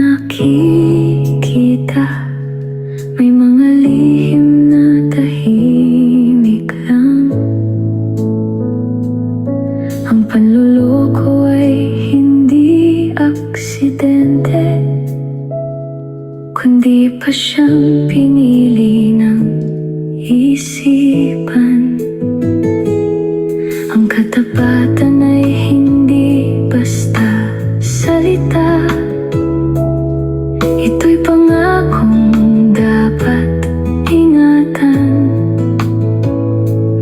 nakikita, may mga lihim na tahimik lang. Ang panluloko ay hindi aksidente, kundi pa siyang pinili ng isipan. Ang katapatan ay hindi basta salita, ito'y pangakong dapat ingatan.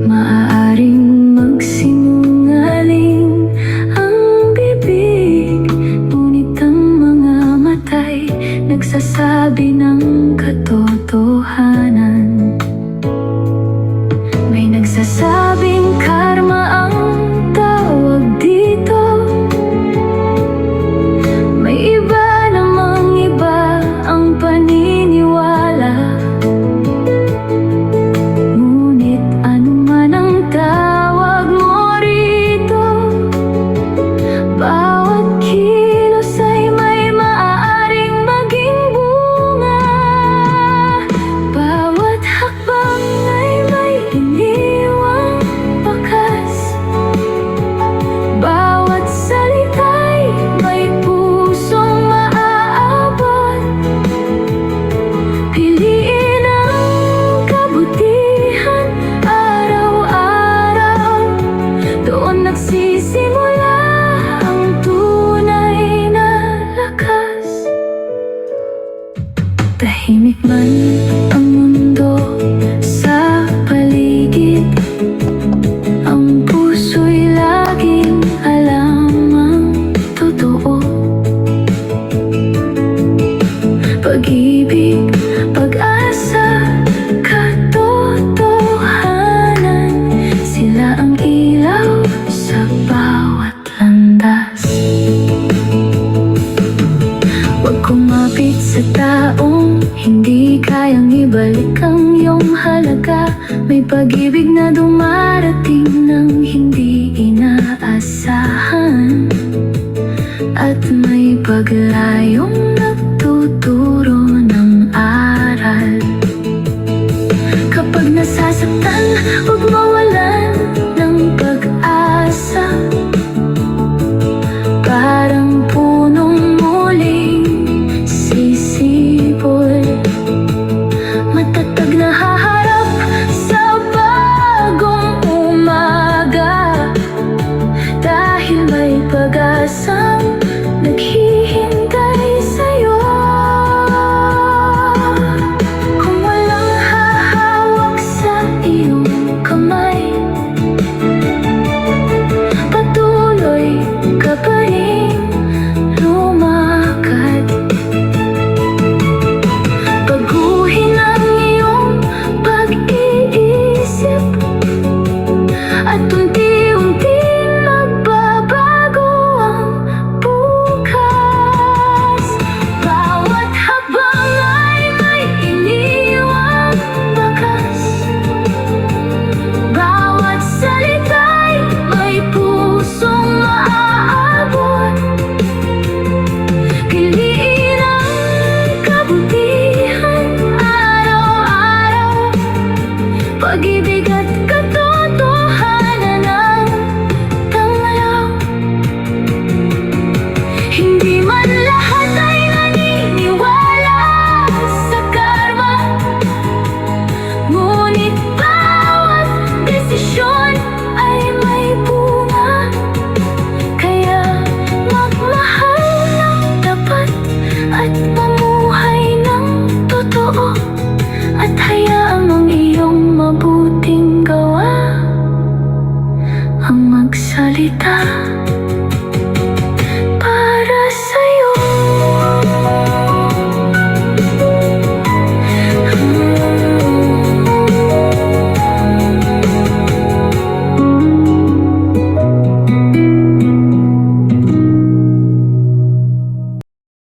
Maaaring magsinungaling ang bibig, ngunit ang mga mata'y nagsasabi ng katotohanan. May nagsasabing karma ang tawag dito, may iba namang iba ang paniniwala. Ngunit anuman ang tawag mo rito, bawat kilos ay may maaaring maging bunga. Bawat hakbang ay may iniwang bakas, bawat salita'y may pusong maaabot. Piliin ang kabutihan araw-araw, doon nagsisimula ang tunay na lakas. Tahimik man ang mundo sa paligid, ang puso'y laging alam ang totoo. Pag-ibig, pag-asa, katotohanan, sila ang ilaw sa bawat landas. Huwag kumapit sa taong hindi kayang ibalik ang iyong halaga. May pag-ibig na dumarating nang hindi inaasahan, at may paglayong nagtuturo ng aral. Kapag nasasaktan, huwag mawalan ng pag-asa. Parang punong muling sisibol, matatag na haharap sa bagong umaga, dahil may pag-asang naghihintay sa'yo. Kung walang hahawak sa iyong kamay, patuloy ka pa rin lumakad. Baguhin ang iyong pag-iisip, at unti-unting magbabago ang bukas. Bawat habang ay may iniwang bakas, bawat salita'y may pusong maaabot. Piliin ang kabutihan araw-araw, pag-ibig at katotohanan ang tanglaw. Hindi man lahat ay naniniwala sa karma, ngunit bawat desisyon ay may bunga. Kaya magmahal ng tapat at